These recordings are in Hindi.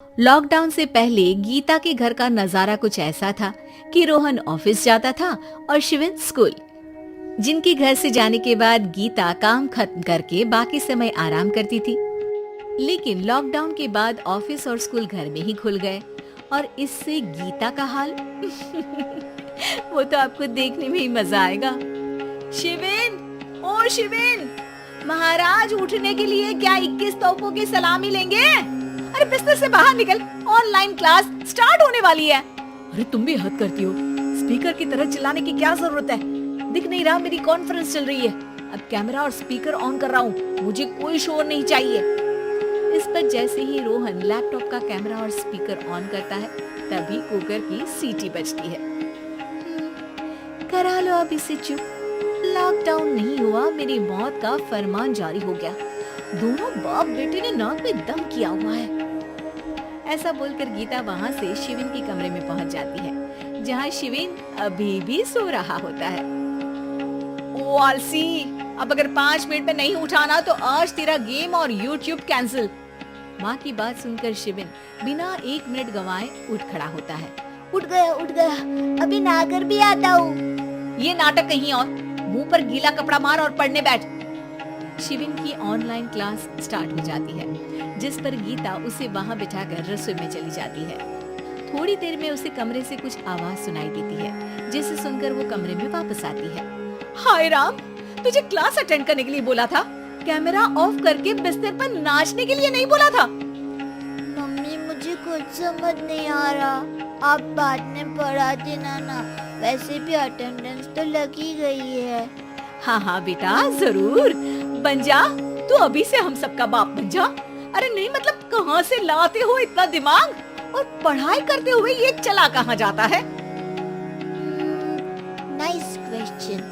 लॉकडाउन से पहले गीता के घर का नजारा कुछ ऐसा था कि रोहन ऑफिस जाता था और शिविन स्कूल। जिनके घर से जाने के बाद गीता काम खत्म करके बाकी समय आराम करती थी। लेकिन लॉकडाउन के बाद ऑफिस और स्कूल घर में ही खुल गए और इससे गीता का हाल वो तो आपको देखने में ही मजा आएगा। शिविन, ओ शिविन, महाराज उठने के लिए क्या 21 तोपों की सलामी लेंगे? अरे बिस्तर से बाहर निकल, ऑनलाइन क्लास स्टार्ट होने वाली है। अरे तुम भी हद करती हो, स्पीकर की तरह चिल्लाने की क्या जरूरत है? दिख नहीं रहा मेरी कॉन्फ्रेंस चल रही है। अब कैमरा और स्पीकर ऑन कर रहा हूँ, मुझे कोई शोर नहीं चाहिए। इस पर जैसे ही रोहन लैपटॉप का कैमरा और स्पीकर ऑन करता है तभी कुकर की सीटी बजती है। करा लो अब इसे चुप, लॉकडाउन नहीं हुआ, मेरी मौत का फरमान जारी हो गया। दोनों बाप बेटे ने नाक में दम किया हुआ है। ऐसा बोलकर गीता वहाँ से शिविन के कमरे में पहुँच जाती है, जहाँ शिविन अभी भी सो रहा होता है। ओ आलसी, अब अगर 5 मिनट में नहीं उठाना तो आज तेरा गेम और यूट्यूब कैंसिल। माँ की बात सुनकर शिविन बिना 1 मिनट गंवाए उठ खड़ा होता है। उठ गया, अभी नहाकर भी आता हूँ। ये नाटक कहीं और, मुंह पर गीला कपड़ा मार और पढ़ने बैठ। शिविन की ऑनलाइन क्लास स्टार्ट हो जाती है, जिस पर गीता उसे वहां बिठाकर रसोई में चली जाती है। थोड़ी देर में उसे कमरे से कुछ आवाज सुनाई देती है, जिसे सुनकर वो कमरे में वापस आती है। हाय राम, तुझे क्लास अटेंड करने के लिए बोला था, कैमरा ऑफ करके बिस्तर पर नाचने के लिए नहीं बोला था। मम्मी मुझे कुछ समझ नहीं आ रहा, आप बाद में पढ़ा देना ना, वैसे भी अटेंडेंस तो लगी गई है। हाँ बेटा, जरूर बन जा, तू अभी से हम सबका बाप बन जा। अरे नहीं मतलब कहाँ से लाते हो इतना दिमाग, और पढ़ाई करते हुए ये चला कहाँ जाता है? नाइस क्वेश्चन,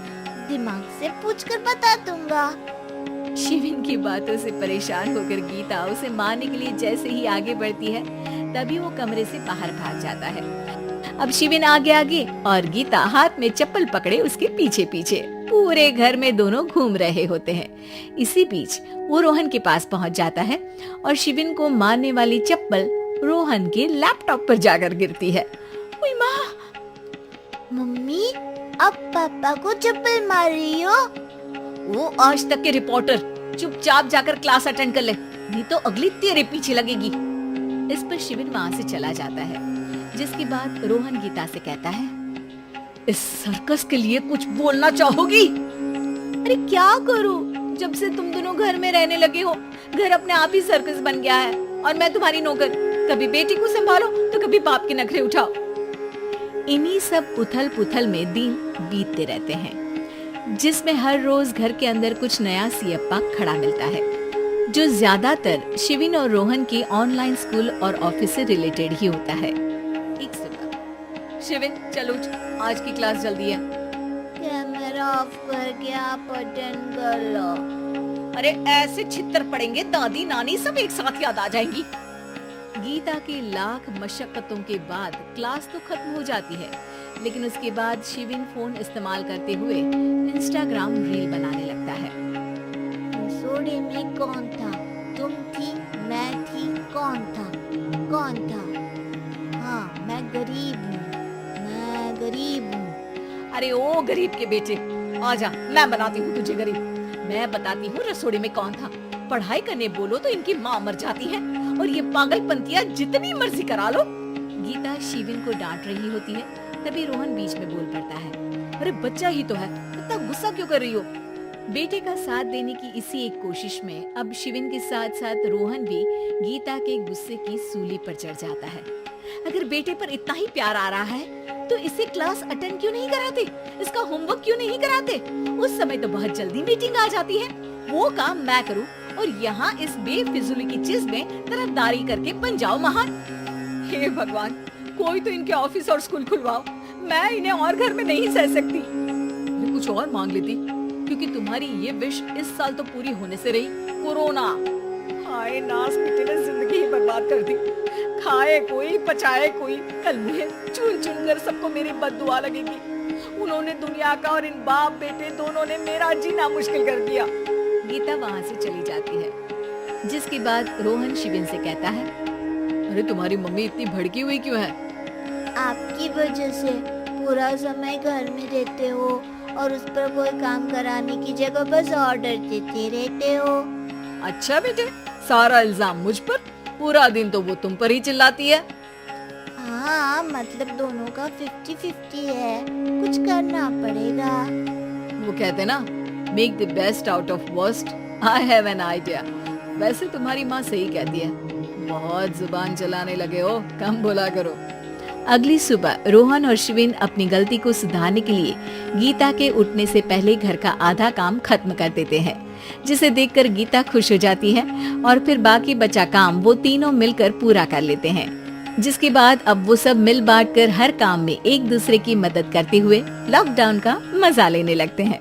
दिमाग से पूछकर बता दूंगा। शिविन की बातों से परेशान होकर गीता उसे मारने के लिए जैसे ही आगे बढ़ती है तभी वो कमरे से बाहर भाग जाता है। अब शिविन आगे आगे और गीता हाथ में चप्पल पकड़े उसके पीछे पीछे पूरे घर में दोनों घूम रहे होते हैं। इसी बीच वो रोहन के पास पहुंच जाता है और शिविन को मारने वाली चप्पल रोहन के लैपटॉप पर जाकर गिरती है। ओए माँ! मम्मी, अब पापा को चप्पल मार रही हो? वो आज तक के रिपोर्टर, चुपचाप जाकर क्लास अटेंड कर ले, नहीं तो अगली तेरे पीछे लगेगी। इस पर शिविन वहाँ से चला जाता है, जिसके बाद रोहन गीता से कहता है, इस सर्कस के लिए कुछ बोलना चाहोगी? अरे क्या करूं, जब से तुम दोनों घर में रहने लगे हो, घर अपने आप ही सर्कस बन गया है और मैं तुम्हारी नौकर, कभी बेटी को संभालो तो कभी बाप के नखरे उठाओ। इन्हीं सब उथल पुथल में दिन बीतते रहते हैं, जिसमें हर रोज घर के अंदर कुछ नया सियप्पा खड़ा मिलता है, जो ज्यादातर शिविन और रोहन के ऑनलाइन स्कूल और ऑफिस से रिलेटेड ही होता है। एक सुबह, शिविन चलो उठ, आज की क्लास जल्दी है। कैमरा ऑफ करके आप अटेंड कर लो। अरे ऐसे छित्तर पड़ेंगे, दादी नानी सब एक साथ याद आ जाएंगी। गीता के लाख मशक्कतों के बाद क्लास तो खत्म हो जाती है, लेकिन उसके बाद शिविन फोन इस्तेमाल करते हुए इंस्टाग्राम रील बनाने लगता है। रसोड़ी में कौन था? तुम थी, मैं थी, कौन था? हाँ, मैं गरीब हूँ। अरे ओ गरीब के बेटे, आजा, मैं बनाती हूँ तुझे गरीब। मैं बताती हूँ रसोड़ी में कौन था। पढ़ाई करने बोलो तो इनकी माँ मर जाती है और ये पागलपंतियाँ जितनी मर्जी करा लो। गीता शिविन को डांट रही होती है, तभी रोहन बीच में बोल पड़ता है, अरे बच्चा ही तो है, इतना गुस्सा क्यों कर रही हो? बेटे का साथ देने की इसी एक कोशिश में अब शिविन के साथ साथ रोहन भी गीता के गुस्से की सूली पर चढ़ जाता है। अगर बेटे पर इतना ही प्यार आ रहा है तो इसे क्लास अटेंड क्यों नहीं कराते, इसका होमवर्क क्यों नहीं कराते? उस समय तो बहुत जल्दी मीटिंग आ जाती है, वो काम मैं करूं और यहाँ इस बेफिजूली की चीज में तरफदारी करके बन जाओ महान। हे भगवान, कोई तो इनके ऑफिस और स्कूल खुलवाओ, मैं इन्हें और घर में नहीं सह सकती। मैं कुछ और मांग लेती, क्योंकि तुम्हारी ये विश इस साल तो पूरी होने से रही, कोरोना। हाय नास बेटे ने जिंदगी ही बर्बाद कर दी, खाए कोई पचाए कोई, कल मुझे चुन चुन कर सबको मेरी बद्दुआ लगेगी। उन्होंने दुनिया का और इन बाप बेटे दोनों ने मेरा जीना मुश्किल कर दिया। गीता वहाँ से चली जाती है, जिसके बाद रोहन शिविन से कहता है, अरे तुम्हारी मम्मी इतनी भड़की हुई क्यों है? आपकी वजह से पूरा समय घर में रहते हो और उस पर कोई काम कराने की जगह बस ऑर्डर देते रहते हो। अच्छा बेटे, सारा इल्जाम मुझ पर? पूरा दिन तो वो तुम पर ही चिल्लाती है। हाँ, मतलब दोनों का 50-50 है, कुछ करना पड़ेगा। वो कहते ना, make the best out of worst. I have an idea. वैसे तुम्हारी माँ सही कहती है, बहुत जुबान चलाने लगे हो, कम बोला करो। अगली सुबह रोहन और शिवेन अपनी गलती को सुधारने के लिए गीता के उठने से पहले घर का आधा काम खत्म कर देते हैं, जिसे देखकर गीता खुश हो जाती है और फिर बाकी बचा काम वो तीनों मिलकर पूरा कर लेते हैं। जिसके बाद अब वो सब मिल बांट कर हर काम में एक दूसरे की मदद करते हुए लॉकडाउन का मजा लेने लगते हैं।